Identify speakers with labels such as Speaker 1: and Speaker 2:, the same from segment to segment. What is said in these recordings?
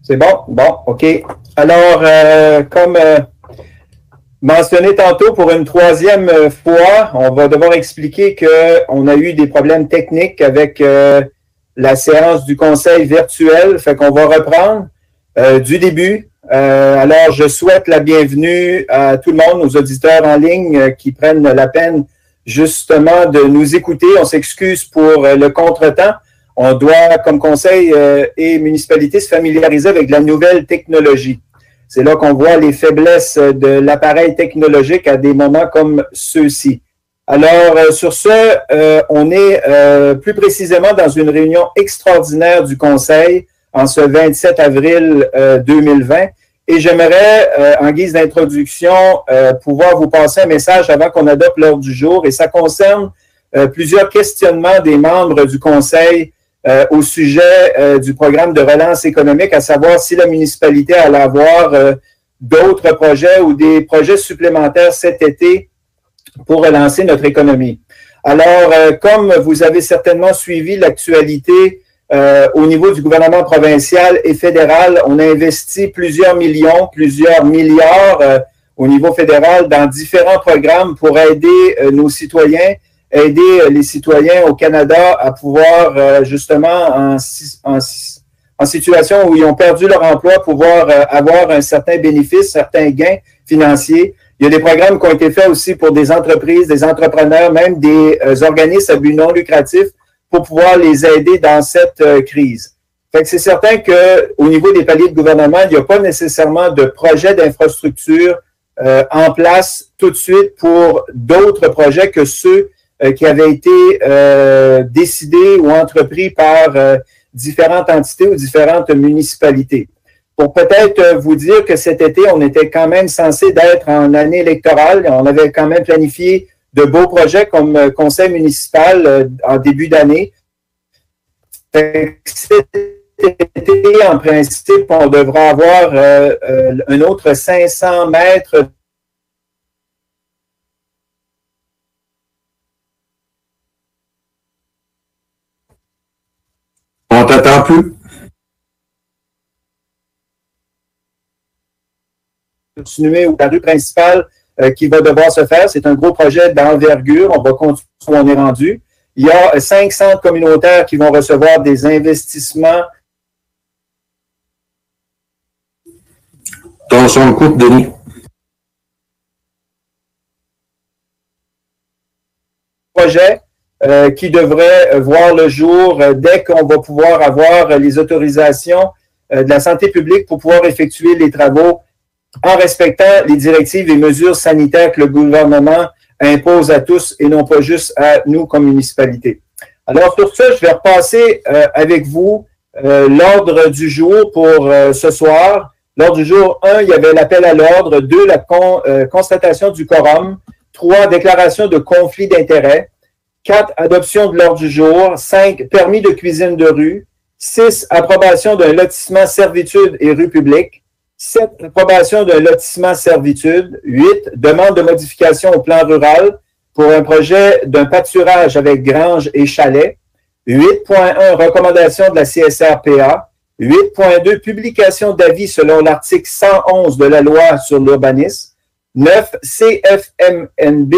Speaker 1: C'est bon? Bon, OK. Alors, comme mentionné tantôt pour une troisième fois, on va devoir expliquer qu'on a eu des problèmes techniques avec la séance du conseil virtuel. Fait qu'on va reprendre du début. Alors, je souhaite la bienvenue à tout le monde, aux auditeurs en ligne qui prennent la peine justement de nous écouter. On s'excuse pour le contretemps. On doit, comme conseil et municipalité, se familiariser avec la nouvelle technologie. C'est là qu'on voit les faiblesses de l'appareil technologique à des moments comme ceux-ci. Alors, sur ce, on est plus précisément dans une réunion extraordinaire du conseil en ce 27 avril 2020. Et j'aimerais, en guise d'introduction, pouvoir vous passer un message avant qu'on adopte l'ordre du jour. Et ça concerne plusieurs questionnements des membres du conseil au sujet du programme de relance économique, à savoir si la municipalité allait avoir d'autres projets ou des projets supplémentaires cet été pour relancer notre économie. Alors, comme vous avez certainement suivi l'actualité au niveau du gouvernement provincial et fédéral, on a investi plusieurs millions, plusieurs milliards au niveau fédéral dans différents programmes pour aider nos citoyens, aider les citoyens au Canada à pouvoir justement en situation où ils ont perdu leur emploi, pouvoir avoir un certain bénéfice, certains gains financiers. Il y a des programmes qui ont été faits aussi pour des entreprises, des entrepreneurs, même des organismes à but non lucratif pour pouvoir les aider dans cette crise. Fait que c'est certain qu'au niveau des paliers de gouvernement, il n'y a pas nécessairement de projet d'infrastructure en place tout de suite pour d'autres projets que ceux qui avaient été décidés ou entrepris par différentes entités ou différentes municipalités. Pour peut-être vous dire que cet été, on était quand même censé d'être en année électorale. On avait quand même planifié de beaux projets comme conseil municipal en début d'année. Cet été, en principe, on devra avoir un autre 500 mètres
Speaker 2: On t'attend plus.
Speaker 1: Continuer ou la rue principale qui va devoir se faire. C'est un gros projet d'envergure. On va continuer où on est rendu. Il y a 5 centres communautaires qui vont recevoir des investissements.
Speaker 2: Ton son coupe, Denis.
Speaker 1: Projet qui devrait voir le jour dès qu'on va pouvoir avoir les autorisations de la santé publique pour pouvoir effectuer les travaux en respectant les directives et mesures sanitaires que le gouvernement impose à tous et non pas juste à nous comme municipalité. Alors, sur ça, je vais repasser avec vous l'ordre du jour pour ce soir. L'ordre du jour 1, il y avait l'appel à l'ordre. 2, la constatation du quorum. 3, déclaration de conflit d'intérêts. 4, adoption de l'ordre du jour. 5, permis de cuisine de rue. 6, approbation d'un lotissement servitude et rue publique. 7, approbation d'un lotissement servitude. 8, demande de modification au plan rural pour un projet d'un pâturage avec grange et chalet. 8.1, recommandation de la CSRPA. 8.2, publication d'avis selon l'article 111 de la loi sur l'urbanisme. 9, CFMNB,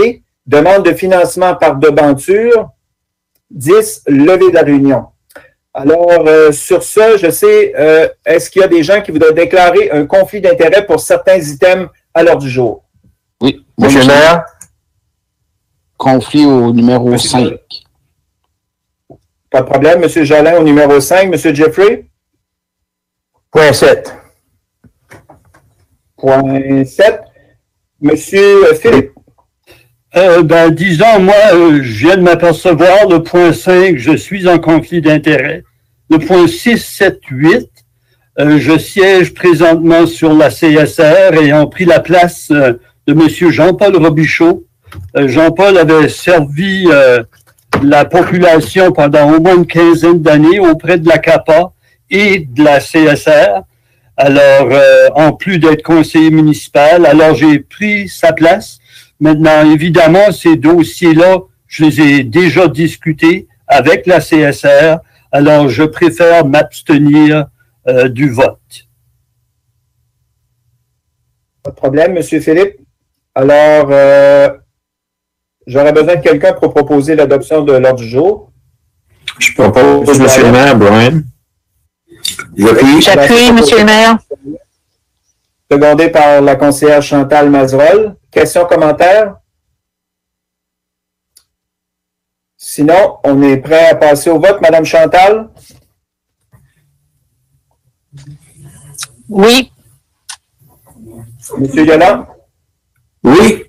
Speaker 1: demande de financement par devanture. 10, levée de la réunion. Alors, sur ce, je sais, est-ce qu'il y a des gens qui voudraient déclarer un conflit d'intérêt pour certains items à l'ordre du jour?
Speaker 3: Oui.
Speaker 2: Monsieur le maire.
Speaker 3: Conflit au numéro
Speaker 1: Monsieur
Speaker 3: 5.
Speaker 1: Pas de problème. Monsieur Jalin au numéro 5. Monsieur Jeffrey?
Speaker 2: Point 7.
Speaker 1: Point 7. Monsieur Philippe?
Speaker 4: Disons, moi, je viens de m'apercevoir, le point 5, je suis en conflit d'intérêt. Le point 6, 7, 8, je siège présentement sur la CSR ayant pris la place de M. Jean-Paul Robichaud. Jean-Paul avait servi la population pendant au moins une quinzaine d'années auprès de la CAPA et de la CSR. Alors, en plus d'être conseiller municipal, alors j'ai pris sa place. Maintenant, évidemment, ces dossiers-là, je les ai déjà discutés avec la CSR, alors je préfère m'abstenir du vote.
Speaker 1: Pas de problème, M. Philippe. Alors, j'aurais besoin de quelqu'un pour proposer l'adoption de l'ordre du jour.
Speaker 2: Je propose, M. le maire, Brian.
Speaker 3: J'appuie, M. le maire.
Speaker 1: Secondé par la conseillère Chantal Mazerolle. Questions, commentaires? Sinon, on est prêt à passer au vote. Madame Chantal?
Speaker 3: Oui.
Speaker 1: Monsieur Yolland?
Speaker 2: Oui.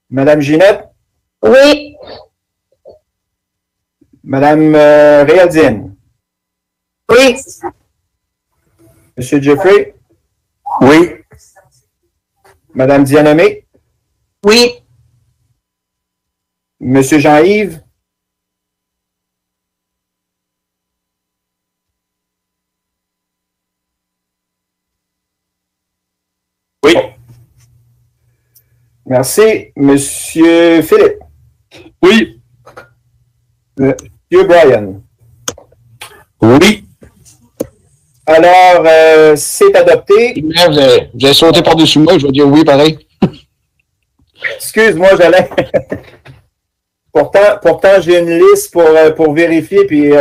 Speaker 1: Madame Ginette?
Speaker 3: Oui.
Speaker 1: Madame Réaldine?
Speaker 3: Oui.
Speaker 1: Monsieur Jeffrey?
Speaker 2: Oui.
Speaker 1: Madame Dianomé?
Speaker 3: Oui.
Speaker 1: Monsieur Jean-Yves?
Speaker 2: Oui.
Speaker 1: Merci. Monsieur Philippe?
Speaker 4: Oui.
Speaker 1: Monsieur Brian?
Speaker 2: Oui.
Speaker 1: Alors, c'est adopté.
Speaker 5: Vous avez sauté par-dessus moi, je vais dire oui pareil.
Speaker 1: Excuse-moi, j'allais. Pourtant, j'ai une liste pour vérifier, puis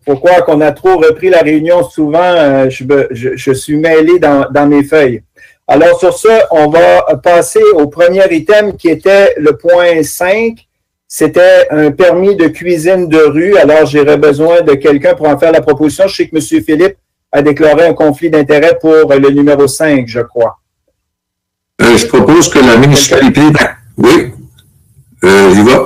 Speaker 1: pourquoi qu'on a trop repris la réunion souvent, je suis mêlé dans mes feuilles. Alors, sur ce, on va passer au premier item qui était le point 5. C'était un permis de cuisine de rue. Alors, j'aurais besoin de quelqu'un pour en faire la proposition. Je sais que M. Philippe a déclaré un conflit d'intérêt pour le numéro 5, je crois.
Speaker 2: Je propose que la municipalité... Oui. J'y vais.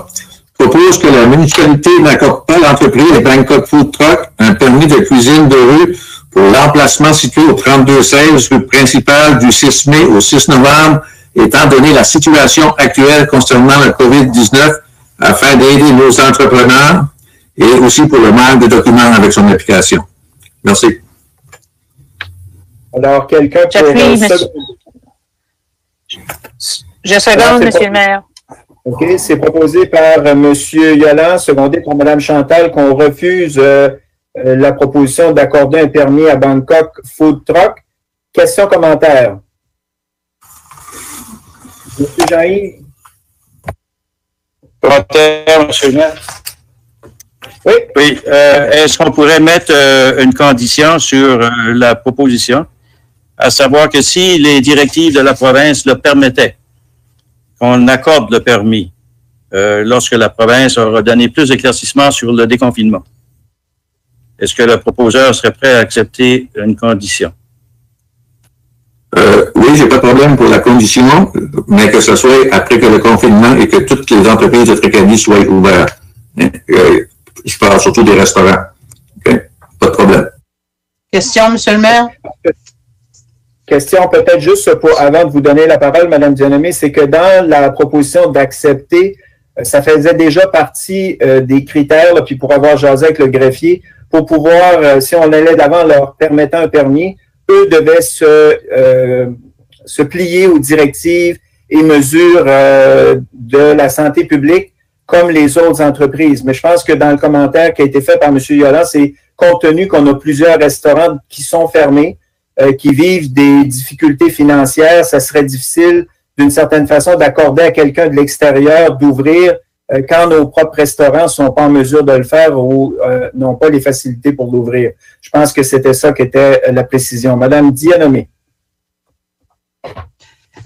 Speaker 2: Je propose que la municipalité n'accorde pas à l'entreprise Bangkok Food Truck un permis de cuisine de rue pour l'emplacement situé au 3216 rue principale du 6 mai au 6 novembre, étant donné la situation actuelle concernant le COVID-19, afin d'aider nos entrepreneurs et aussi pour le manque de documents avec son application. Merci.
Speaker 1: Alors, quelqu'un pour...
Speaker 3: Je seconde, M. le maire.
Speaker 1: OK, c'est proposé par M. Yolland, secondé par Mme Chantal, qu'on refuse la proposition d'accorder un permis à Bangkok Food Truck. Questions, commentaires? M. Jean-Yves?
Speaker 6: Commentaire, M. le maire.
Speaker 1: Oui.
Speaker 6: Oui. Est-ce qu'on pourrait mettre une condition sur la proposition, à savoir que si les directives de la province le permettaient, qu'on accorde le permis lorsque la province aura donné plus d'éclaircissements sur le déconfinement? Est-ce que le proposeur serait prêt à accepter une condition?
Speaker 2: Oui, j'ai pas de problème pour la condition, mais que ce soit après que le confinement et que toutes les entreprises de Tracadie soient ouvertes. Je parle surtout des restaurants. Okay? Pas de problème.
Speaker 3: Question, M. le maire?
Speaker 1: Question peut-être juste avant de vous donner la parole, Mme Dianomé, c'est que dans la proposition d'accepter, ça faisait déjà partie des critères, là, puis pour avoir jasé avec le greffier, pour pouvoir, si on allait d'avant leur permettant un permis, eux devaient se plier aux directives et mesures de la santé publique comme les autres entreprises. Mais je pense que dans le commentaire qui a été fait par M. Yolland, c'est compte tenu qu'on a plusieurs restaurants qui sont fermés, qui vivent des difficultés financières, ça serait difficile d'une certaine façon d'accorder à quelqu'un de l'extérieur d'ouvrir quand nos propres restaurants ne sont pas en mesure de le faire ou n'ont pas les facilités pour l'ouvrir. Je pense que c'était ça qui était la précision. Madame Dianomé.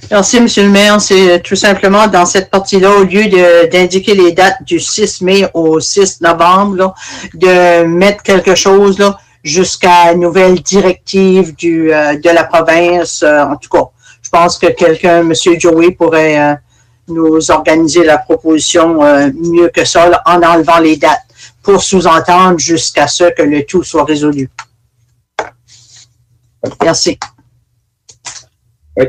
Speaker 3: Merci, M. le maire. C'est tout simplement dans cette partie-là, au lieu d'indiquer les dates du 6 mai au 6 novembre, là, de mettre quelque chose là, jusqu'à nouvelle directive de la province. En tout cas, je pense que quelqu'un, M. Joey, pourrait nous organiser la proposition mieux que ça, là, en enlevant les dates, pour sous-entendre jusqu'à ce que le tout soit résolu. Merci.
Speaker 1: Oui.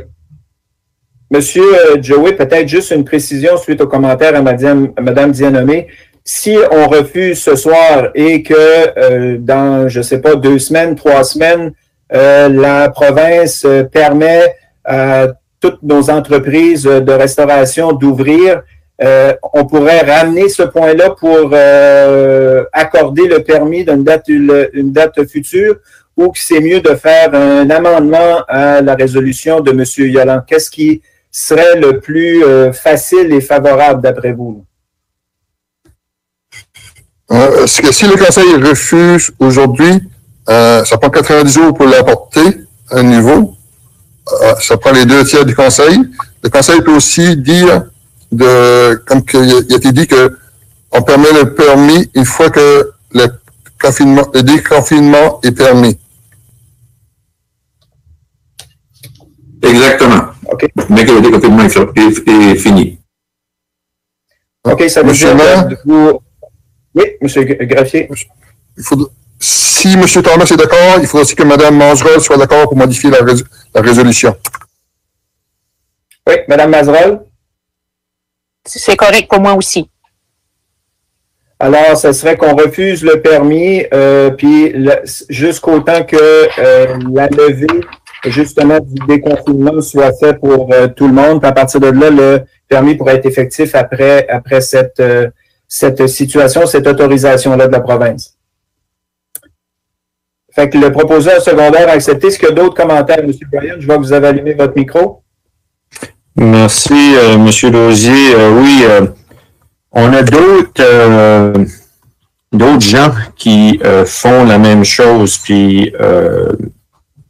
Speaker 1: Monsieur Joey, peut-être juste une précision suite au commentaire à Mme Dianomé. Si on refuse ce soir et que dans, je ne sais pas, 2 semaines, 3 semaines, la province permet à toutes nos entreprises de restauration d'ouvrir, on pourrait ramener ce point-là pour accorder le permis d'une date future, ou que c'est mieux de faire un amendement à la résolution de M. Yolland? Qu'est-ce qui serait le plus facile et favorable d'après vous?
Speaker 7: Si le Conseil refuse aujourd'hui, ça prend 90 jours pour l'apporter à un niveau. Ça prend les 2 tiers du Conseil. Le Conseil peut aussi dire, comme il a été dit, qu'on permet le permis une fois que le déconfinement est permis.
Speaker 2: Exactement.
Speaker 1: OK.
Speaker 2: Mais que le déconfinement est fini.
Speaker 1: OK, ça veut dire que vous... Oui, M. Greffier.
Speaker 7: Si M. Thomas est d'accord, il faut aussi que Mme Mangerol soit d'accord pour modifier la résolution.
Speaker 1: Oui, Mme Mazerolle.
Speaker 8: C'est correct pour moi aussi.
Speaker 1: Alors, ce serait qu'on refuse le permis, puis jusqu'au temps que la levée, justement, du déconfinement soit fait pour tout le monde. Puis à partir de là, le permis pourrait être effectif après cette situation, cette autorisation-là de la province. Fait que le proposeur secondaire a accepté. Est-ce qu'il y a d'autres commentaires, M. Bryan? Je vois que vous avez allumé votre micro.
Speaker 6: Merci, M. Lausier. Oui, on a d'autres gens qui font la même chose, puis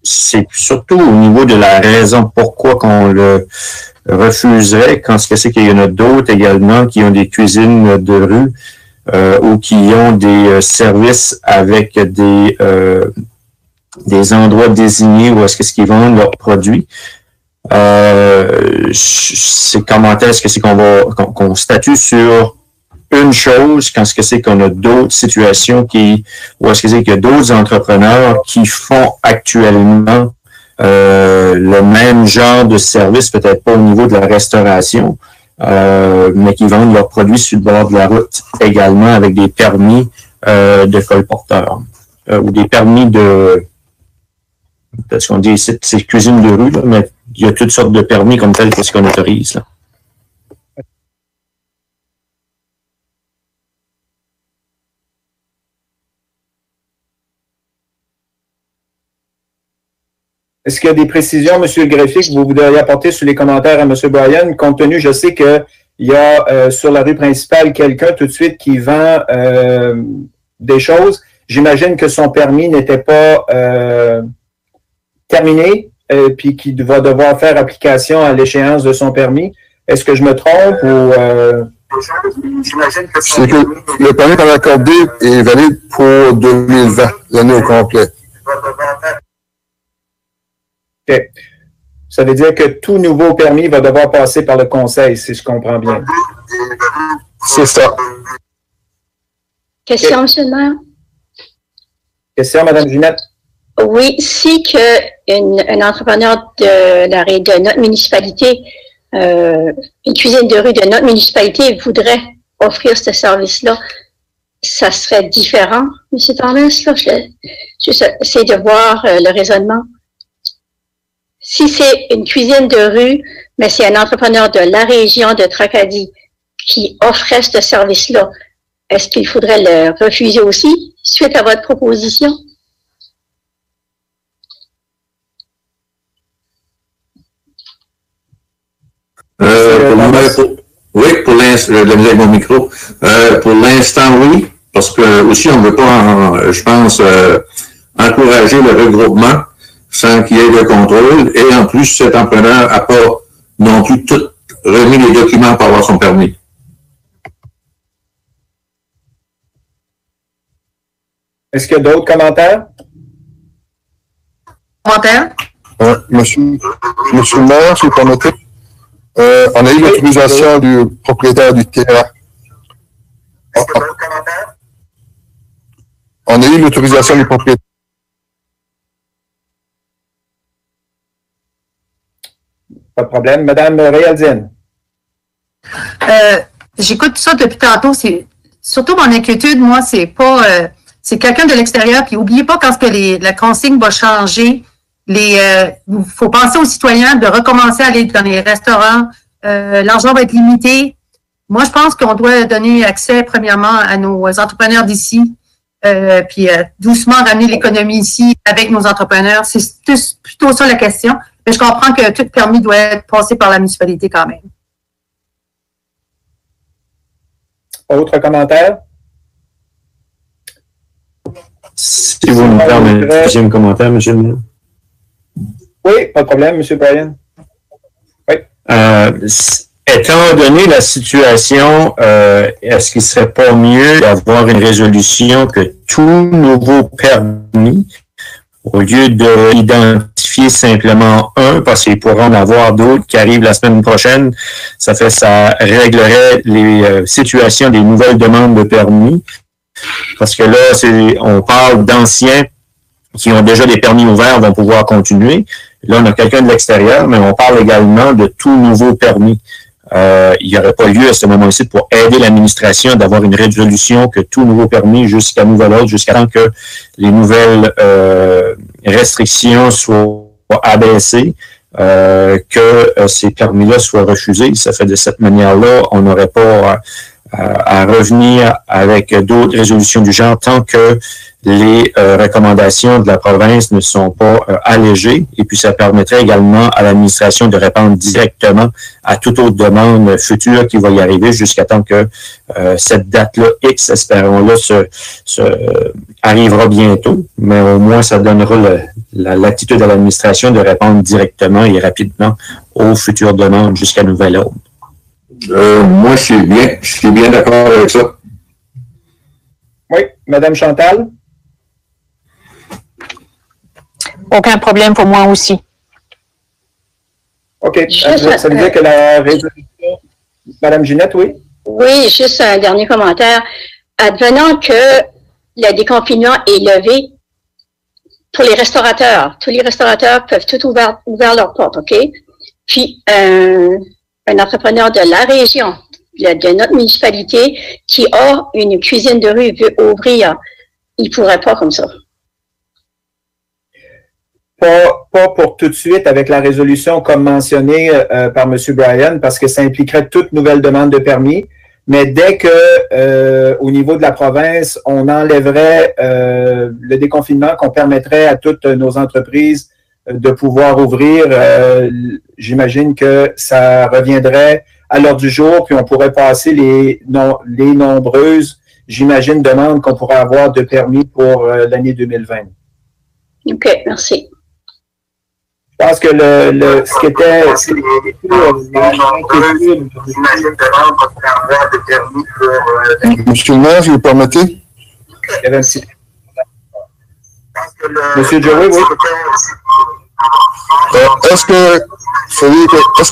Speaker 6: c'est surtout au niveau de la raison pourquoi qu'on le refuserait, quand c'est qu'il y en a d'autres également qui ont des cuisines de rue ou qui ont des services avec des endroits désignés où est-ce qu'ils vendent leurs produits. C'est comment est-ce que c'est qu'on statue sur une chose quand c'est qu'on a d'autres situations où est-ce que c'est qu'il y a d'autres entrepreneurs qui font actuellement le même genre de service, peut-être pas au niveau de la restauration, mais qui vendent leurs produits sur le bord de la route également avec des permis de colporteurs ou des permis parce qu'on dit c'est cuisine de rue, là, mais il y a toutes sortes de permis comme tel que ce qu'on autorise, là.
Speaker 1: Est-ce qu'il y a des précisions, M. le greffier, que vous voudriez apporter sur les commentaires à M. Bryan, compte tenu, je sais qu'il y a sur la rue principale quelqu'un tout de suite qui vend des choses. J'imagine que son permis n'était pas terminé, puis qu'il va devoir faire application à l'échéance de son permis. Est-ce que je me trompe ou...
Speaker 7: C'est que le permis qu'on a accordé est valide pour 2020, l'année au complet.
Speaker 1: OK. Ça veut dire que tout nouveau permis va devoir passer par le conseil, si je comprends bien.
Speaker 7: C'est ça.
Speaker 9: Question, M. le maire?
Speaker 1: Question, Mme Ginette?
Speaker 9: Oui, si un entrepreneur de notre municipalité, une cuisine de rue de notre municipalité voudrait offrir ce service-là, ça serait différent, M. Thomas? J'essaie de voir le raisonnement. Si c'est une cuisine de rue, mais c'est un entrepreneur de la région de Tracadie qui offrait ce service-là, est-ce qu'il faudrait le refuser aussi suite à votre proposition?
Speaker 2: Oui, pour l'instant, mon micro. Pour l'instant, oui, parce que aussi on ne veut pas, je pense, encourager le regroupement sans qu'il y ait de contrôle. Et en plus, cet entrepreneur n'a pas non plus tout remis les documents pour avoir son permis.
Speaker 1: Est-ce qu'il y a d'autres commentaires?
Speaker 7: Monsieur le maire, si vous permettez, on a eu l'autorisation du propriétaire du terrain. On a eu l'autorisation du propriétaire.
Speaker 1: Pas de problème. Madame Réaldine.
Speaker 10: J'écoute tout ça depuis tantôt. C'est surtout mon inquiétude, moi, c'est pas c'est quelqu'un de l'extérieur. Puis n'oubliez pas quand la consigne va changer, faut penser aux citoyens de recommencer à aller dans les restaurants. L'argent va être limité. Moi, je pense qu'on doit donner accès, premièrement, à nos entrepreneurs d'ici. puis doucement ramener l'économie ici avec nos entrepreneurs. C'est plutôt ça la question. Mais je comprends que tout permis doit être passé par la municipalité quand même.
Speaker 1: Autre commentaire?
Speaker 11: Si vous me permettez un deuxième commentaire, M. le maire.
Speaker 1: Oui, pas de problème, M. Bryan. Oui.
Speaker 6: Étant donné la situation, est-ce qu'il ne serait pas mieux d'avoir une résolution que tout nouveau permis, au lieu d'identifier simplement un, parce qu'il pourra en avoir d'autres qui arrivent la semaine prochaine, ça réglerait les situations des nouvelles demandes de permis. Parce que là, on parle d'anciens qui ont déjà des permis ouverts, vont pouvoir continuer. Là, on a quelqu'un de l'extérieur, mais on parle également de tout nouveau permis. Il n'y aurait pas lieu à ce moment-ci pour aider l'administration d'avoir une résolution que tout nouveau permis jusqu'à nouvel ordre, jusqu'à temps que les nouvelles restrictions soient abaissées, que ces permis-là soient refusés. Ça fait de cette manière-là, on n'aurait pas à revenir avec d'autres résolutions du genre tant que les recommandations de la province ne sont pas allégées. Et puis, ça permettrait également à l'administration de répondre directement à toute autre demande future qui va y arriver jusqu'à temps que cette date-là, X, espérons-le, arrivera bientôt. Mais au moins, ça donnera l'attitude à l'administration de répondre directement et rapidement aux futures demandes jusqu'à nouvel ordre.
Speaker 2: Moi, je suis bien d'accord avec ça.
Speaker 1: Oui, Madame Chantal?
Speaker 8: Aucun problème pour moi aussi.
Speaker 1: OK. Ça veut dire que la résolution... Madame Ginette, oui?
Speaker 9: Oui, juste un dernier commentaire. Advenant que le déconfinement est levé pour les restaurateurs, tous les restaurateurs peuvent tout ouvrir leurs portes, OK? Puis, un entrepreneur de la région, de notre municipalité, qui a une cuisine de rue, veut ouvrir, il ne pourrait pas comme ça.
Speaker 1: Pas pour tout de suite avec la résolution comme mentionné par M. Bryan, parce que ça impliquerait toute nouvelle demande de permis. Mais dès que, au niveau de la province, on enlèverait le déconfinement, qu'on permettrait à toutes nos entreprises de pouvoir ouvrir, j'imagine que ça reviendrait à l'ordre du jour, puis on pourrait passer les nombreuses, j'imagine, demandes qu'on pourrait avoir de permis pour l'année 2020.
Speaker 9: OK, merci.
Speaker 1: Je pense que ce qui était
Speaker 7: Monsieur le maire, si vous permettez.
Speaker 1: Il y avait un petit... Monsieur Joey, oui.
Speaker 7: Est-ce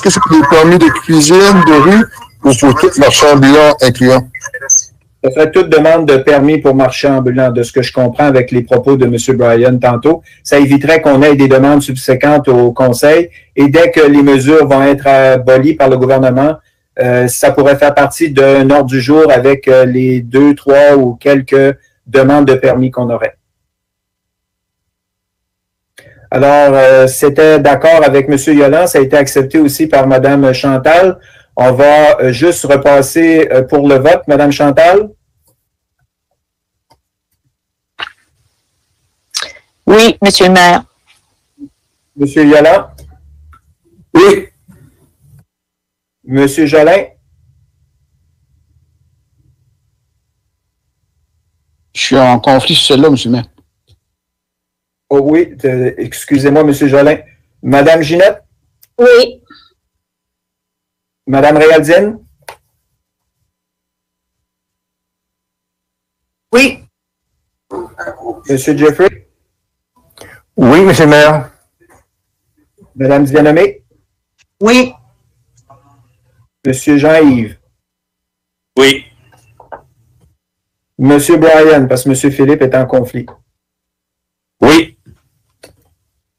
Speaker 7: que c'est pour les permis de cuisine, de rue, ou pour tout marchand ambulant incluant?
Speaker 1: Ça serait toute demande de permis pour marché ambulant, de ce que je comprends avec les propos de M. Bryan tantôt. Ça éviterait qu'on ait des demandes subséquentes au Conseil. Et dès que les mesures vont être abolies par le gouvernement, ça pourrait faire partie d'un ordre du jour avec les 2, 3 ou quelques demandes de permis qu'on aurait. Alors, c'était d'accord avec M. Yolland. Ça a été accepté aussi par Mme Chantal. On va juste repasser pour le vote. Madame Chantal?
Speaker 8: Oui, Monsieur le maire.
Speaker 1: Monsieur Yolland?
Speaker 2: Oui.
Speaker 1: Monsieur Jolin?
Speaker 5: Je suis en conflit sur celle-là, Monsieur le maire.
Speaker 1: Oh oui, excusez-moi, Monsieur Jolin. Madame Ginette?
Speaker 9: Oui.
Speaker 1: Madame Réaldine?
Speaker 10: Oui.
Speaker 1: Monsieur Jeffrey?
Speaker 5: Oui, Monsieur le maire.
Speaker 1: Madame Dianomé?
Speaker 3: Oui.
Speaker 1: Monsieur Jean-Yves?
Speaker 6: Oui.
Speaker 1: Monsieur Bryan, parce que Monsieur Philippe est en conflit.
Speaker 6: Oui.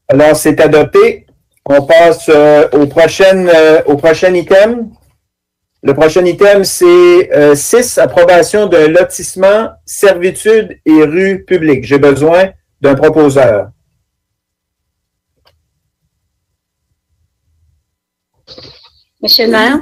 Speaker 1: Alors, c'est adopté. On passe au prochain item. Le prochain item, c'est 6, approbation d'un lotissement, servitude et rue publique. J'ai besoin d'un proposeur.
Speaker 9: Monsieur le maire,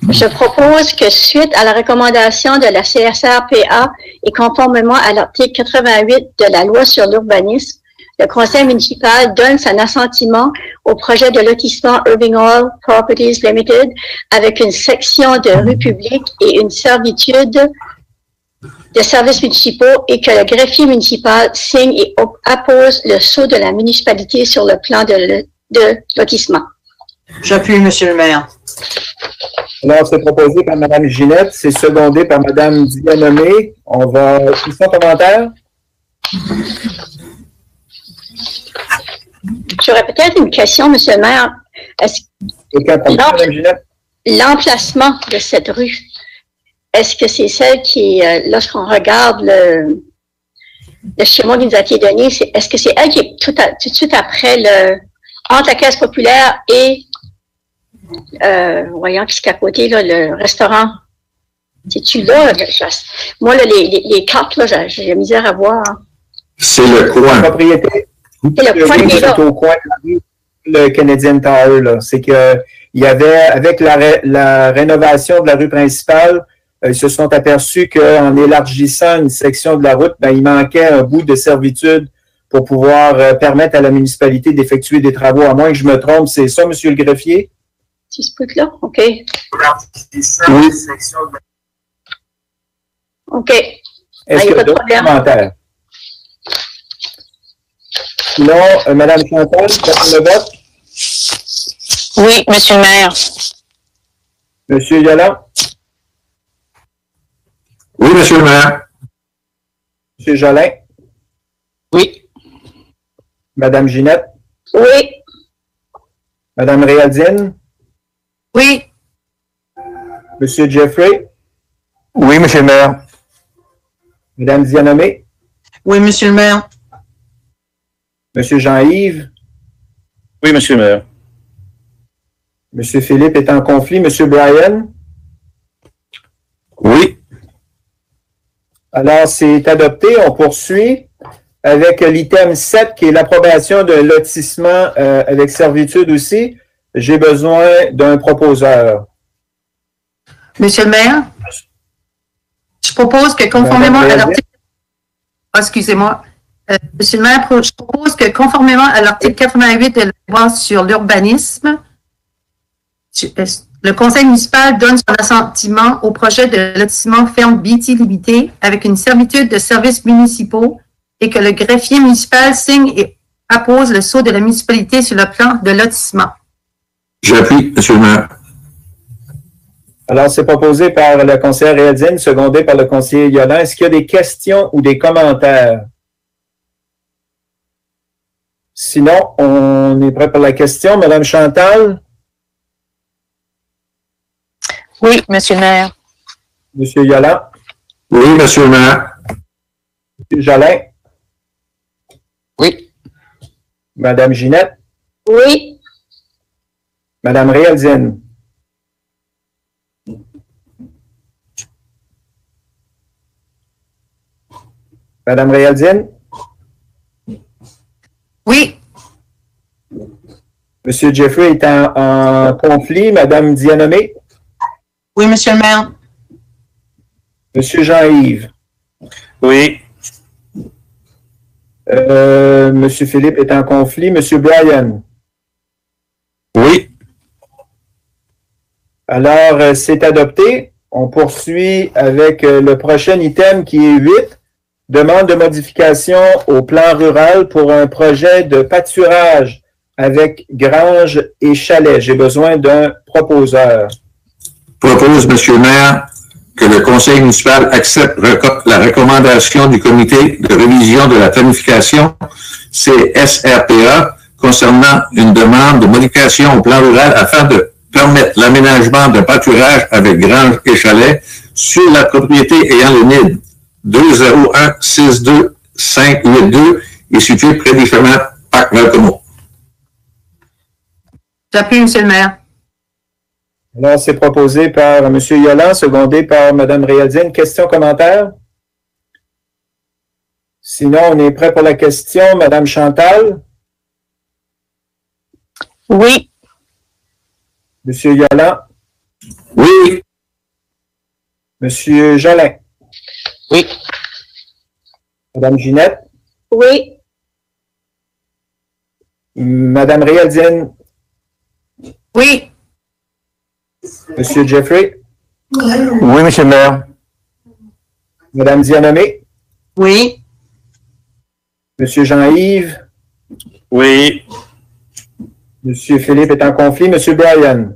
Speaker 9: je propose que suite à la recommandation de la CSRPA et conformément à l'article 88 de la loi sur l'urbanisme, le conseil municipal donne son assentiment au projet de lotissement Irving Hall Properties Limited avec une section de rue publique et une servitude de services municipaux et que le greffier municipal signe et appose le sceau de la municipalité sur le plan de lotissement.
Speaker 3: J'appuie, Monsieur le maire.
Speaker 1: Alors, c'est proposé par Mme Ginette, c'est secondé par Mme Dianomé. On va... Question, commentaire?
Speaker 9: J'aurais peut-être une question, Monsieur le maire. L'emplacement de cette rue, est-ce que c'est celle qui est, lorsqu'on regarde le schéma qui nous a été donné, est-ce que c'est elle qui est tout de suite après entre la caisse populaire et, voyons qu'est-ce qu'il y a à côté, là, le restaurant? C'est-tu là? Moi, là, les cartes, là, j'ai la misère à voir.
Speaker 2: C'est le coin.
Speaker 1: La propriété.
Speaker 9: C'est le coin qui est là.
Speaker 1: C'est au coin de le Canadian Tower, là. C'est que, il y avait, avec la rénovation de la rue principale, ils se sont aperçus qu'en élargissant une section de la route, ben, il manquait un bout de servitude pour pouvoir permettre à la municipalité d'effectuer des travaux. À moins que je me trompe, c'est ça, Monsieur le greffier?
Speaker 9: C'est ce bout-là? OK.
Speaker 1: Oui.
Speaker 9: OK.
Speaker 1: Est-ce qu'il y a d'autres commentaires? Sinon, Mme Chantal, le vote?
Speaker 8: Oui, Monsieur le maire.
Speaker 1: Monsieur Yolland?
Speaker 2: Oui, Monsieur le maire.
Speaker 1: Monsieur Jolin?
Speaker 8: Oui.
Speaker 1: Madame Ginette?
Speaker 9: Oui.
Speaker 1: Madame Réaldine?
Speaker 10: Oui.
Speaker 1: Monsieur Jeffrey?
Speaker 5: Oui, Monsieur le maire.
Speaker 1: Madame Dianomé?
Speaker 3: Oui, Monsieur le maire.
Speaker 1: Monsieur Jean-Yves?
Speaker 6: Oui, Monsieur le maire.
Speaker 1: Monsieur Philippe est en conflit. Monsieur Brian?
Speaker 2: Oui.
Speaker 1: Alors, c'est adopté. On poursuit avec l'item 7, qui est l'approbation d'un lotissement avec servitude aussi. J'ai besoin d'un proposeur.
Speaker 10: Monsieur le maire, je propose que conformément à l'article... excusez-moi. Monsieur le maire, je propose que conformément à l'article 88 de la loi sur l'urbanisme, le conseil municipal donne son assentiment au projet de lotissement ferme BT limité avec une servitude de services municipaux et que le greffier municipal signe et appose le sceau de la municipalité sur le plan de lotissement.
Speaker 2: J'appuie, Monsieur le maire.
Speaker 1: Alors, c'est proposé par le conseiller Réaldine, secondé par le conseiller Yolland. Est-ce qu'il y a des questions ou des commentaires? Sinon, on est prêt pour la question. Madame Chantal?
Speaker 8: Oui, Monsieur le maire.
Speaker 1: Monsieur Yolland?
Speaker 2: Oui, Monsieur le maire.
Speaker 1: Monsieur Jolin?
Speaker 5: Oui.
Speaker 1: Madame Ginette?
Speaker 9: Oui.
Speaker 1: Madame Réaldine? Madame Réaldine?
Speaker 10: Oui.
Speaker 1: Monsieur Jeffrey est en conflit. Madame Dianomé?
Speaker 3: Oui, Monsieur le maire.
Speaker 1: Monsieur Jean-Yves?
Speaker 6: Oui.
Speaker 1: Monsieur Philippe est en conflit. Monsieur Brian?
Speaker 2: Oui.
Speaker 1: Alors, c'est adopté. On poursuit avec le prochain item qui est 8. Demande de modification au plan rural pour un projet de pâturage avec grange et chalet. J'ai besoin d'un proposeur.
Speaker 2: Propose, Monsieur le maire, que le conseil municipal accepte la recommandation du comité de révision de la planification CSRPA concernant une demande de modification au plan rural afin de permettre l'aménagement d'un pâturage avec grange et chalet sur la propriété ayant le NID 201-62582 et situé près du chemin Parc-Malcomo.
Speaker 10: J'appuie, Monsieur le maire.
Speaker 1: Alors, c'est proposé par M. Yolland, secondé par Mme Réaldine. Question, commentaire? Sinon, on est prêt pour la question. Mme Chantal?
Speaker 8: Oui.
Speaker 1: M. Yolland?
Speaker 2: Oui.
Speaker 1: Monsieur Jolin.
Speaker 8: Oui.
Speaker 1: Madame Ginette.
Speaker 9: Oui.
Speaker 1: Madame Réaldine.
Speaker 10: Oui.
Speaker 1: Monsieur Jeffrey.
Speaker 5: Oui, monsieur le maire.
Speaker 1: Madame Dianomé.
Speaker 3: Oui.
Speaker 1: Monsieur Jean-Yves.
Speaker 6: Oui.
Speaker 1: Monsieur Philippe est en conflit. Monsieur Brian.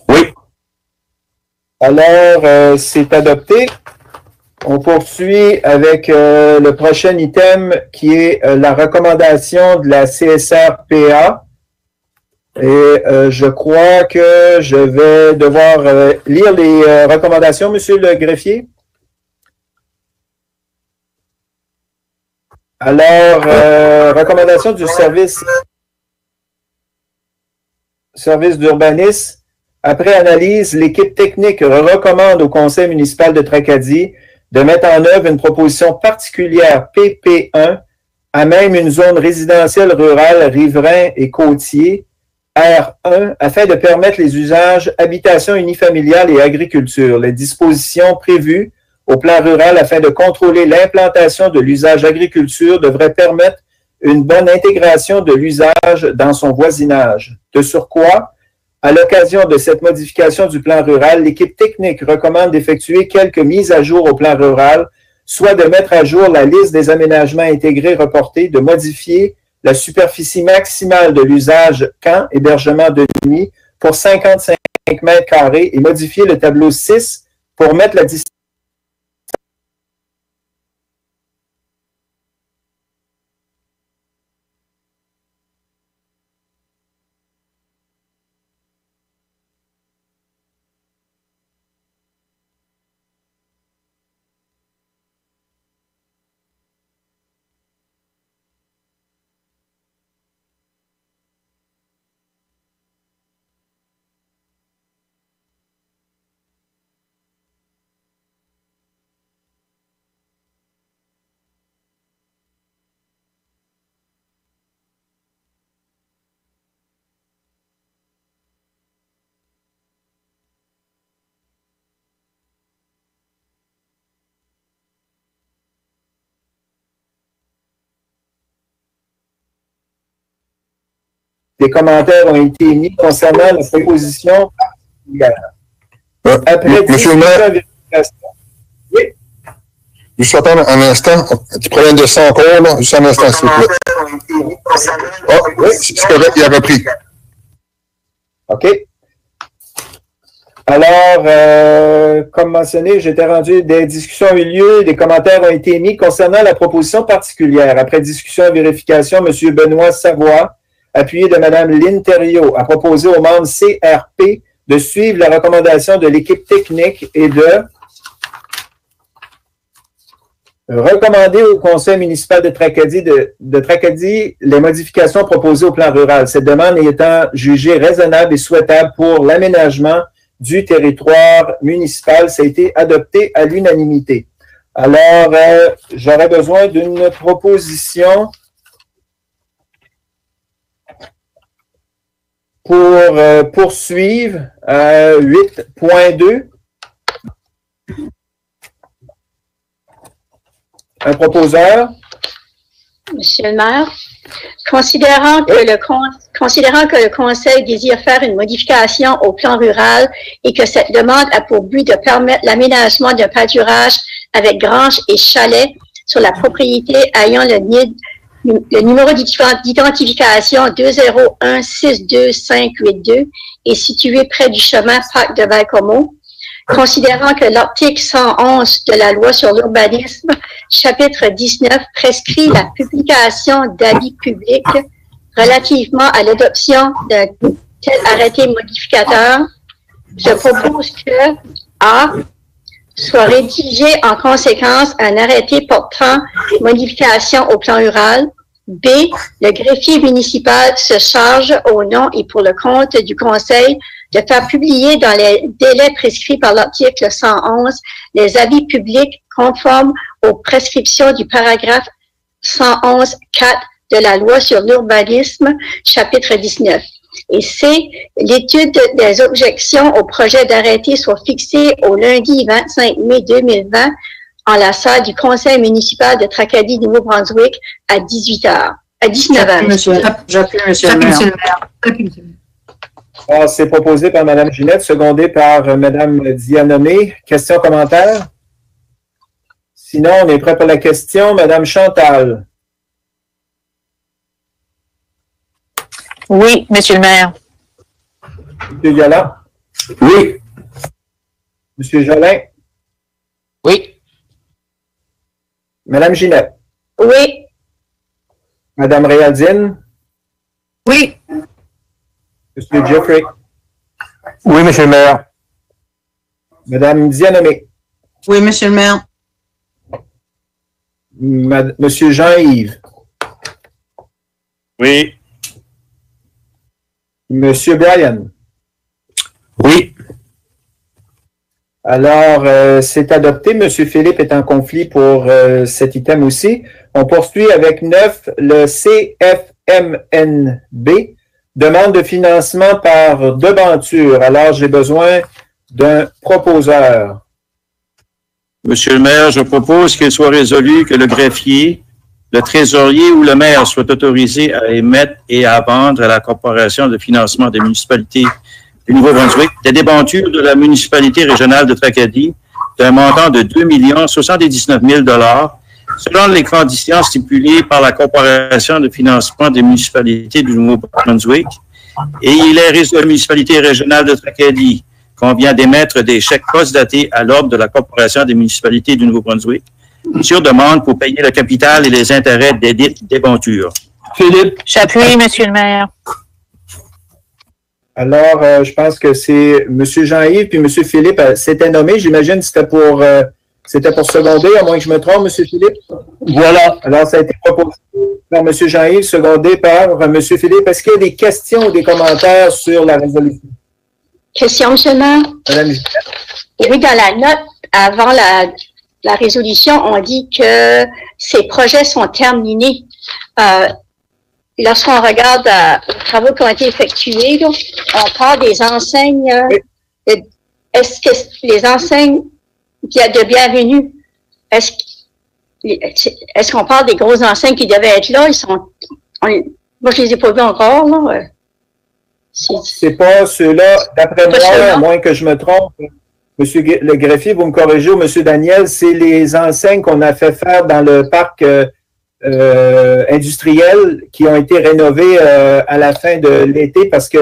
Speaker 5: Oui.
Speaker 1: Alors, c'est adopté. On poursuit avec le prochain item qui est la recommandation de la CSRPA. Et je crois que je vais devoir lire les recommandations, monsieur le greffier. Alors, recommandation du service d'urbanisme. Après analyse, l'équipe technique recommande au conseil municipal de Tracadie de mettre en œuvre une proposition particulière PP1 à même une zone résidentielle rurale, riverain et côtier, R1, afin de permettre les usages habitation unifamiliale et agriculture. Les dispositions prévues au plan rural afin de contrôler l'implantation de l'usage agriculture devraient permettre une bonne intégration de l'usage dans son voisinage. De surcroît, à l'occasion de cette modification du plan rural, l'équipe technique recommande d'effectuer quelques mises à jour au plan rural, soit de mettre à jour la liste des aménagements intégrés reportés, de modifier la superficie maximale de l'usage camp, hébergement de nuit, pour 55 mètres carrés et modifier le tableau 6 pour mettre la distance des commentaires ont été émis concernant la proposition particulière. Après
Speaker 7: Monsieur le maire,
Speaker 1: oui.
Speaker 7: juste attendre un instant, un petit problème de son encore, là, juste un instant, s'il vous plaît. Ah, oui, c'est correct, il a repris.
Speaker 1: OK. Alors, comme mentionné, j'étais rendu, des discussions ont eu lieu, des commentaires ont été émis concernant la proposition particulière. Après discussion et vérification, M. Benoît Savoie, appuyé de Mme Lynne Thériault, a proposé aux membres CRP de suivre la recommandation de l'équipe technique et de recommander au conseil municipal de Tracadie les modifications proposées au plan rural. Cette demande étant jugée raisonnable et souhaitable pour l'aménagement du territoire municipal. Ça a été adopté à l'unanimité. Alors, j'aurais besoin d'une proposition pour poursuivre 8.2. Un proposeur.
Speaker 9: Monsieur le maire, considérant que le Conseil désire faire une modification au plan rural et que cette demande a pour but de permettre l'aménagement d'un pâturage avec grange et chalet sur la propriété ayant le numéro d'identification 201622582 est situé près du chemin Parc de Valcomo. Considérant que l'article 111 de la loi sur l'urbanisme, chapitre 19, prescrit la publication d'avis publics relativement à l'adoption d'un tel arrêté modificateur, je propose que A. soit rédigé en conséquence un arrêté portant modification au plan rural. B. Le greffier municipal se charge au nom et pour le compte du Conseil de faire publier dans les délais prescrits par l'article 111 les avis publics conformes aux prescriptions du paragraphe 111.4 de la loi sur l'urbanisme, chapitre 19. Et C, l'étude des objections au projet d'arrêté soit fixée au lundi 25 mai 2020 en la salle du Conseil municipal de Tracadie, Nouveau-Brunswick, à 18h. À 19h.
Speaker 3: J'appuie, monsieur le maire.
Speaker 1: Ah, c'est proposé par Mme Ginette, secondé par Mme Dianomé. Question, commentaire? Sinon, on est prêt pour la question. Mme Chantal.
Speaker 8: Oui, monsieur le maire.
Speaker 1: M. Galland.
Speaker 2: Oui.
Speaker 1: M. Jolin.
Speaker 8: Oui.
Speaker 1: Mme Ginette.
Speaker 9: Oui.
Speaker 1: Mme Réaldine.
Speaker 10: Oui.
Speaker 1: M. Jeffrey.
Speaker 5: Oui, monsieur le maire.
Speaker 1: Mme Dianomé.
Speaker 3: Oui, monsieur le maire.
Speaker 1: Monsieur Jean-Yves.
Speaker 6: Oui.
Speaker 1: Monsieur Brian.
Speaker 2: Oui.
Speaker 1: Alors, c'est adopté. Monsieur Philippe est en conflit pour cet item aussi. On poursuit avec 9, le CFMNB, demande de financement par devanture. Alors, j'ai besoin d'un proposeur.
Speaker 6: Monsieur le maire, je propose qu'il soit résolu que le greffier, le trésorier ou le maire soient autorisés à émettre et à vendre à la Corporation de financement des municipalités du Nouveau-Brunswick des débentures de la municipalité régionale de Tracadie d'un montant de 2 079 000 selon les conditions stipulées par la Corporation de financement des municipalités du Nouveau-Brunswick. Et il est résolu que la municipalité régionale de Tracadie convient d'émettre des chèques postdatés à l'ordre de la Corporation des municipalités du Nouveau-Brunswick sur demande pour payer le capital et les intérêts des débentures.
Speaker 4: Philippe.
Speaker 8: J'appuie, monsieur le maire.
Speaker 1: Alors, je pense que c'est M. Jean-Yves puis M. Philippe s'était nommé. J'imagine que c'était pour seconder, à moins que je me trompe, M. Philippe.
Speaker 4: Voilà.
Speaker 1: Alors, ça a été proposé par M. Jean-Yves, secondé par M. Philippe. Est-ce qu'il y a des questions ou des commentaires sur la résolution?
Speaker 9: Question, M. le maire.
Speaker 1: Madame Ginette.
Speaker 9: Oui, dans la note avant la résolution, on dit que ces projets sont terminés. Lorsqu'on regarde les travaux qui ont été effectués, là, on parle des enseignes. Est-ce que les enseignes de bienvenue, est-ce qu'on parle des grosses enseignes qui devaient être là? Moi, je les ai pas vus encore, là.
Speaker 1: C'est pas ceux-là, d'après moi, à moins que je me trompe. Monsieur le greffier, vous me corrigez, ou Monsieur Daniel, c'est les enseignes qu'on a fait faire dans le parc industriel qui ont été rénovées à la fin de l'été parce que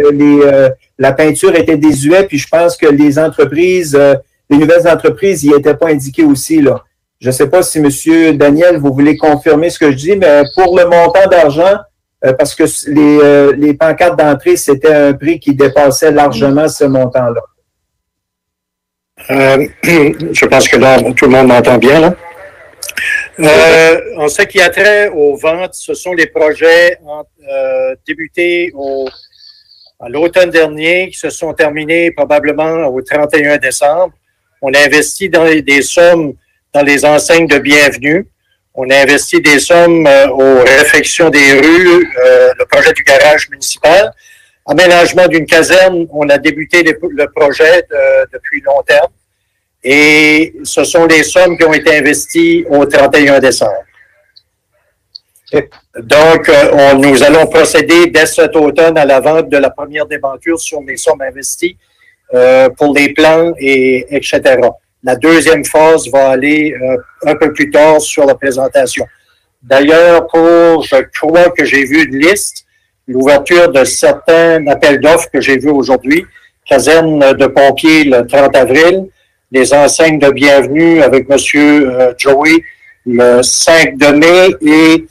Speaker 1: la peinture était désuète, puis je pense que les entreprises, les nouvelles entreprises n'y étaient pas indiquées aussi, là. Je ne sais pas si Monsieur Daniel, vous voulez confirmer ce que je dis, mais pour le montant d'argent, parce que les pancartes d'entrée, c'était un prix qui dépassait largement ce montant-là.
Speaker 12: Je pense que là, tout le monde m'entend bien, là. En ce qui a trait aux ventes, ce sont les projets débutés à l'automne dernier qui se sont terminés probablement au 31 décembre. On a investi des sommes dans les enseignes de bienvenue. On a investi des sommes aux réfections des rues, le projet du garage municipal. Aménagement d'une caserne, on a débuté le projet depuis long terme. Et ce sont les sommes qui ont été investies au 31 décembre. Donc, nous allons procéder dès cet automne à la vente de la première débenture sur les sommes investies pour les plans, etc. La deuxième phase va aller un peu plus tard sur la présentation. D'ailleurs, je crois que j'ai vu une liste, l'ouverture de certains appels d'offres que j'ai vus aujourd'hui, caserne de pompiers le 30 avril, les enseignes de bienvenue avec M. Joey le 5 de mai et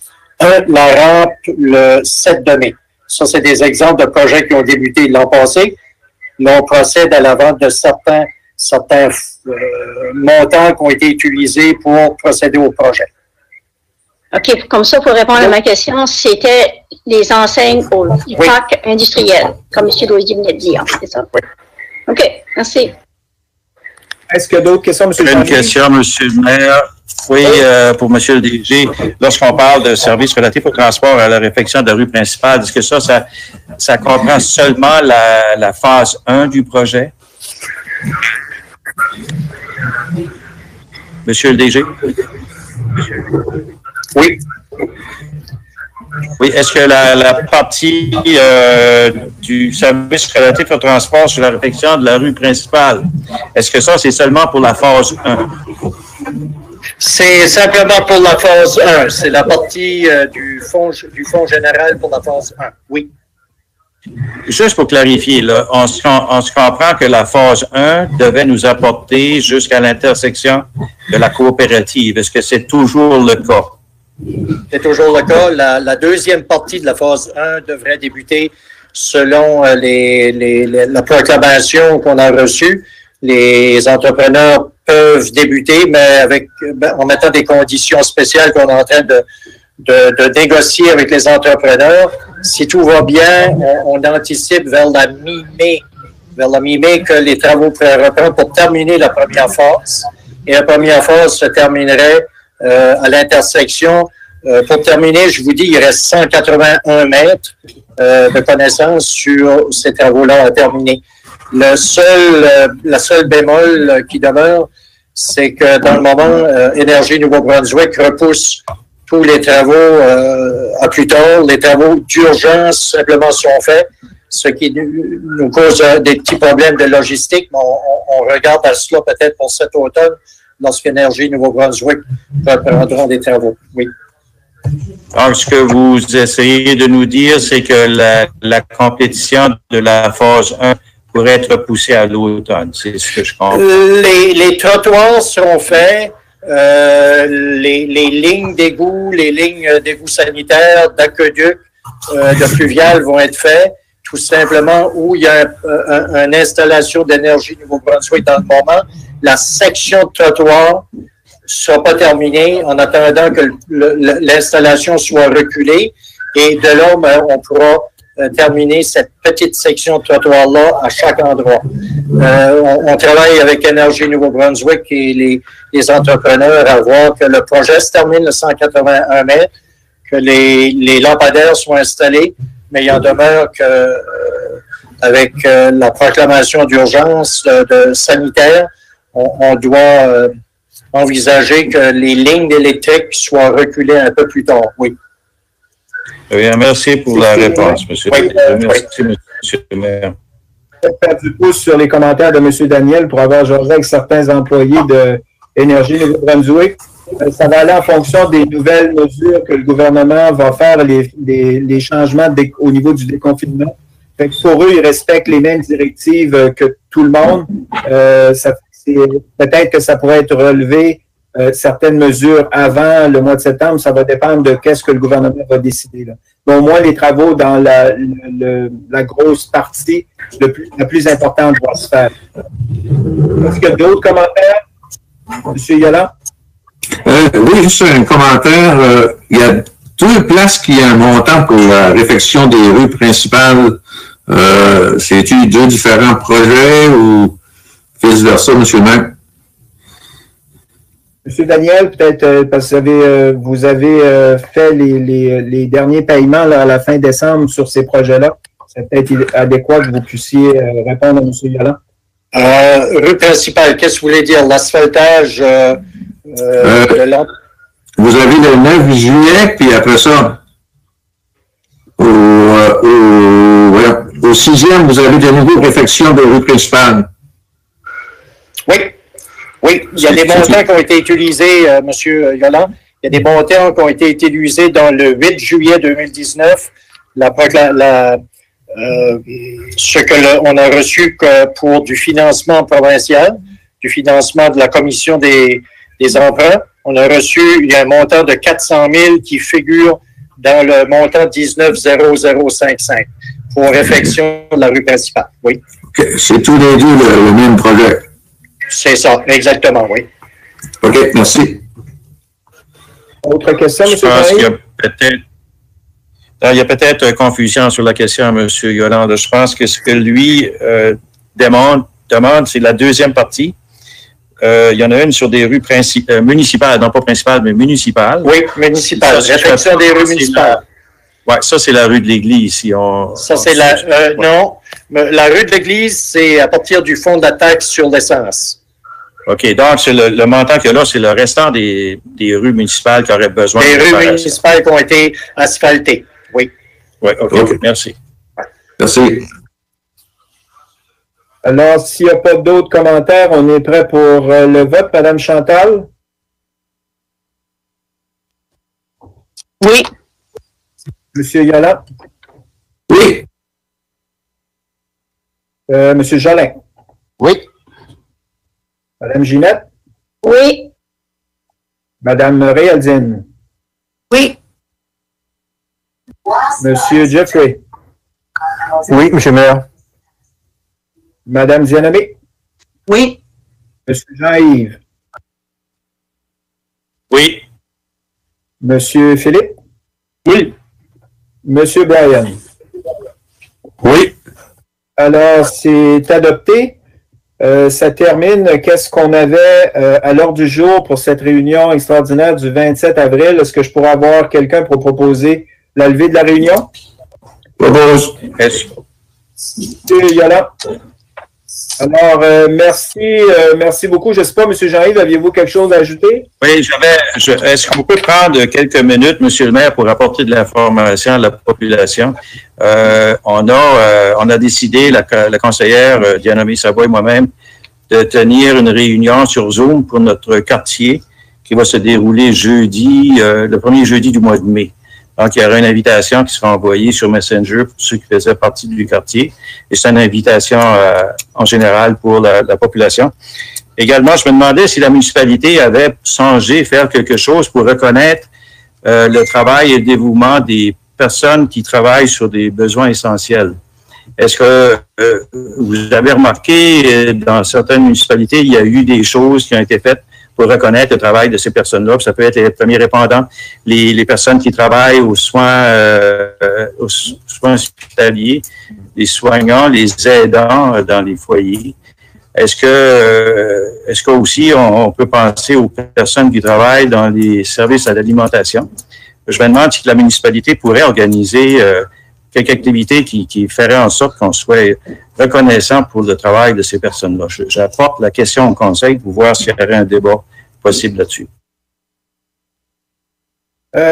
Speaker 12: la rampe le 7 de mai. Ça, c'est des exemples de projets qui ont débuté l'an passé. Là, on procède à la vente de certains montants qui ont été utilisés pour procéder au projet.
Speaker 9: OK, comme ça, pour répondre à ma question, c'était les enseignes du parc industriel, comme M. Loisy venait de dire, c'est ça?
Speaker 12: Oui.
Speaker 9: OK, merci.
Speaker 1: Est-ce qu'il y a d'autres questions, M.
Speaker 6: Une question, M. le maire. Oui, pour M. le DG. Lorsqu'on parle de services relatifs au transport à la réfection de la rue principale, est-ce que ça comprend seulement la phase 1 du projet? Monsieur le DG?
Speaker 12: Oui.
Speaker 6: Oui, est-ce que la partie du service relatif au transport sur la réfection de la rue principale, est-ce que ça, c'est seulement pour la phase 1?
Speaker 12: C'est simplement pour la phase 1. C'est la partie du fonds général pour la phase 1. Oui.
Speaker 6: Juste pour clarifier, là, on se comprend que la phase 1 devait nous apporter jusqu'à l'intersection de la coopérative. Est-ce que c'est toujours le cas?
Speaker 12: C'est toujours le cas. La deuxième partie de la phase 1 devrait débuter selon la proclamation qu'on a reçue. Les entrepreneurs peuvent débuter, mais en mettant des conditions spéciales qu'on est en train de négocier avec les entrepreneurs. Si tout va bien, on anticipe vers la mi-mai que les travaux pourraient reprendre pour terminer la première phase. Et la première phase se terminerait à l'intersection. Pour terminer, je vous dis, il reste 181 mètres de connaissance sur ces travaux-là à terminer. La seule bémol qui demeure, c'est que dans le moment, Énergie Nouveau-Brunswick repousse tous les travaux à plus tard. Les travaux d'urgence simplement sont faits, ce qui nous cause des petits problèmes de logistique. Mais on regarde à cela peut-être pour cet automne, lorsqu'Énergie Nouveau-Brunswick reprendra des travaux. Oui.
Speaker 6: Donc, ce que vous essayez de nous dire, c'est que la compétition de la phase 1 pourrait être poussée à l'automne. C'est ce que je comprends.
Speaker 12: Les trottoirs seront faits. Les lignes d'égouts, les lignes d'égouts sanitaires, d'aqueduc, de fluvial vont être faits. Tout simplement où il y a une installation d'Énergie Nouveau-Brunswick dans le moment. La section de trottoir ne sera pas terminée en attendant que l'installation soit reculée. Et de là, on pourra terminer cette petite section de trottoir-là à chaque endroit. On travaille avec Énergie Nouveau-Brunswick et les entrepreneurs à voir que le projet se termine le 181 mètres, que les lampadaires soient installés, mais il en demeure que avec la proclamation d'urgence sanitaire, on doit envisager que les lignes électriques soient reculées un peu plus tard. Oui.
Speaker 6: Bien, merci pour la réponse, M. Merci, M. le maire.
Speaker 1: Faire du pouce sur les commentaires de M. Daniel pour avoir jasé avec certains employés de Énergie Nouveau-Brunswick. Ça va aller en fonction des nouvelles mesures que le gouvernement va faire, les changements au niveau du déconfinement. Fait que pour eux, ils respectent les mêmes directives que tout le monde. Peut-être que ça pourrait être relevé certaines mesures avant le mois de septembre. Ça va dépendre de qu'est-ce que le gouvernement va décider. Là. Mais au moins, les travaux dans la grosse partie, la plus importante doit se faire. Est-ce qu'il y a d'autres commentaires? M. Yolland?
Speaker 2: Oui, juste un commentaire. Il y a 2 places qui ont un montant pour la réfection des rues principales. C'est-tu 2 différents projets ou vice-versa, M. le maire?
Speaker 1: M. Daniel, peut-être parce que vous avez fait les derniers paiements là, à la fin décembre sur ces projets-là. C'est peut-être adéquat que vous puissiez répondre à M. Yolland.
Speaker 12: Rue principale, qu'est-ce que vous voulez dire? L'asphaltage de l'autre?
Speaker 2: Vous avez le 9 juillet, puis après ça, au 6e, vous avez de nouveau réfection de rue principale.
Speaker 12: Oui, il y a des montants qui ont été utilisés, M. Yolland. Il y a des montants qui ont été utilisés dans le 8 juillet 2019. Ce que on a reçu pour du financement provincial, du financement de la Commission des emprunts. On a reçu, il y a un montant de 400 000 qui figure dans le montant 19,0055 pour réfection de la rue principale. Oui.
Speaker 2: Okay. C'est tous les deux le même projet.
Speaker 12: C'est ça, exactement, oui.
Speaker 2: OK, merci.
Speaker 1: Autre question, M.
Speaker 6: Je pense qu'il y a peut-être confusion sur la question à M. Yolande. Je pense que ce que lui demande, c'est la deuxième partie il y en a une sur des rues municipales, non pas principales, mais municipales.
Speaker 12: Oui, municipales. Réfection des rues municipales.
Speaker 6: Oui, ça, c'est la rue de l'Église. Si
Speaker 12: ça, c'est non. La rue de l'Église, c'est à partir du fonds de la taxe sur l'essence.
Speaker 6: OK. Donc, c'est le montant qu'il y a là, c'est le restant des rues municipales qui auraient besoin
Speaker 12: de rues municipales qui ont été asphaltées. Oui.
Speaker 6: Oui, OK. Merci.
Speaker 2: Merci.
Speaker 1: Alors, s'il n'y a pas d'autres commentaires, on est prêt pour le vote. Madame Chantal?
Speaker 8: Oui.
Speaker 1: Monsieur Yolland?
Speaker 2: Oui.
Speaker 1: Monsieur Jolin?
Speaker 11: Oui.
Speaker 1: Madame Ginette?
Speaker 9: Oui.
Speaker 1: Madame Réaldine?
Speaker 10: Oui.
Speaker 1: Monsieur Jeffrey?
Speaker 5: Oui, monsieur le maire.
Speaker 1: Madame Zianamé?
Speaker 3: Oui.
Speaker 1: Monsieur Jean-Yves?
Speaker 6: Oui.
Speaker 1: Monsieur Philippe?
Speaker 4: Oui.
Speaker 1: Monsieur Brian?
Speaker 6: Oui.
Speaker 1: Alors, c'est adopté. Ça termine. Qu'est-ce qu'on avait à l'ordre du jour pour cette réunion extraordinaire du 27 avril? Est-ce que je pourrais avoir quelqu'un pour proposer la levée de la réunion?
Speaker 2: Propose.
Speaker 1: Monsieur Yolland? Alors, merci beaucoup. Je ne sais pas, M. Jean-Yves, aviez-vous quelque chose à ajouter?
Speaker 6: Oui, est-ce qu'on peut prendre quelques minutes, M. le maire, pour apporter de l'information à la population? On a décidé, la conseillère Diana Savoie et moi-même, de tenir une réunion sur Zoom pour notre quartier qui va se dérouler jeudi, le premier jeudi du mois de mai. Donc, il y aura une invitation qui sera envoyée sur Messenger pour ceux qui faisaient partie du quartier. Et c'est une invitation en général pour la population. Également, je me demandais si la municipalité avait songé faire quelque chose pour reconnaître le travail et le dévouement des personnes qui travaillent sur des besoins essentiels. Est-ce que vous avez remarqué, dans certaines municipalités, il y a eu des choses qui ont été faites pour reconnaître le travail de ces personnes-là? Ça peut être les premiers répondants, les personnes qui travaillent aux soins hospitaliers, les soignants, les aidants dans les foyers. Est-ce que aussi on peut penser aux personnes qui travaillent dans les services à l'alimentation? Je me demande si la municipalité pourrait organiser quelques activités qui feraient en sorte qu'on soit reconnaissant pour le travail de ces personnes-là. J'apporte la question au conseil pour voir s'il y aurait un débat possible là-dessus.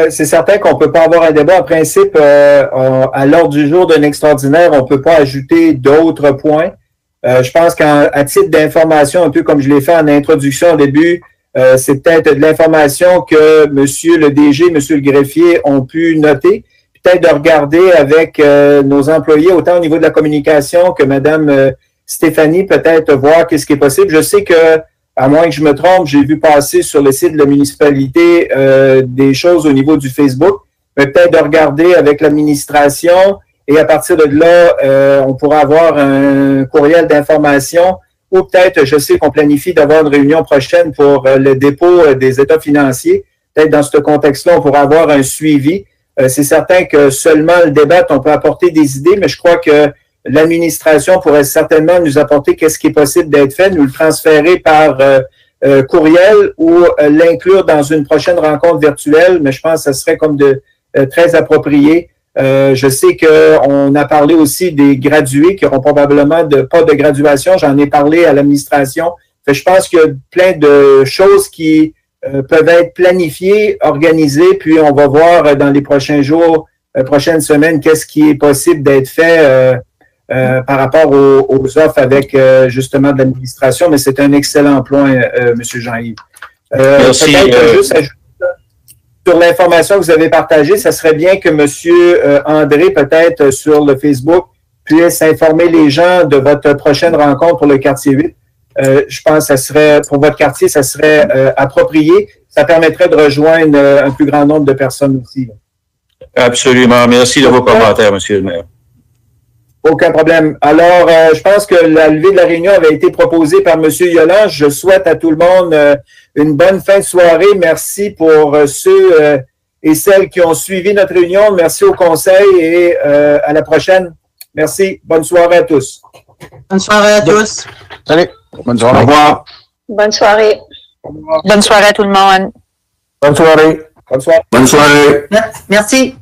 Speaker 1: C'est certain qu'on ne peut pas avoir un débat. En principe, à l'ordre du jour d'un extraordinaire, on ne peut pas ajouter d'autres points. Je pense qu'à titre d'information, un peu comme je l'ai fait en introduction au début, c'est peut-être de l'information que monsieur le DG, monsieur le greffier ont pu noter. Peut-être de regarder avec nos employés, autant au niveau de la communication que madame Stéphanie, peut-être voir qu'est-ce qui est possible. Je sais que, à moins que je me trompe, j'ai vu passer sur le site de la municipalité des choses au niveau du Facebook, mais peut-être de regarder avec l'administration et à partir de là, on pourra avoir un courriel d'information ou peut-être, je sais qu'on planifie d'avoir une réunion prochaine pour le dépôt des états financiers. Peut-être dans ce contexte-là, on pourra avoir un suivi. C'est certain que seulement le débat, on peut apporter des idées, mais je crois que l'administration pourrait certainement nous apporter qu'est-ce qui est possible d'être fait, nous le transférer par courriel ou l'inclure dans une prochaine rencontre virtuelle, mais je pense que ce serait comme très approprié. Je sais qu'on a parlé aussi des gradués qui auront probablement pas de graduation. J'en ai parlé à l'administration. Je pense qu'il y a plein de choses qui peuvent être planifiées, organisées, puis on va voir dans les prochains jours, prochaines semaines, qu'est-ce qui est possible d'être fait par rapport aux offres avec justement de l'administration. Mais c'est un excellent point, M. Jean-Yves.
Speaker 6: Merci.
Speaker 1: Peut-être juste ajouter sur l'information que vous avez partagée, ça serait bien que M. André, peut-être sur le Facebook, puisse informer les gens de votre prochaine rencontre pour le quartier 8. Je pense que ça serait, pour votre quartier, ça serait approprié. Ça permettrait de rejoindre un plus grand nombre de personnes aussi. Là.
Speaker 6: Absolument. Merci de vos commentaires, M. le maire.
Speaker 1: Aucun problème. Alors, je pense que la levée de la réunion avait été proposée par M. Yolland. Je souhaite à tout le monde une bonne fin de soirée. Merci pour ceux et celles qui ont suivi notre réunion. Merci au conseil et à la prochaine. Merci. Bonne soirée à tous.
Speaker 3: Bonne soirée à tous.
Speaker 5: Salut. Bonne soirée.
Speaker 2: Au revoir.
Speaker 9: Bonne soirée.
Speaker 8: Bonne soirée à tout le monde.
Speaker 5: Bonne soirée.
Speaker 1: Bonne soirée.
Speaker 2: Bonne soirée.
Speaker 10: Merci.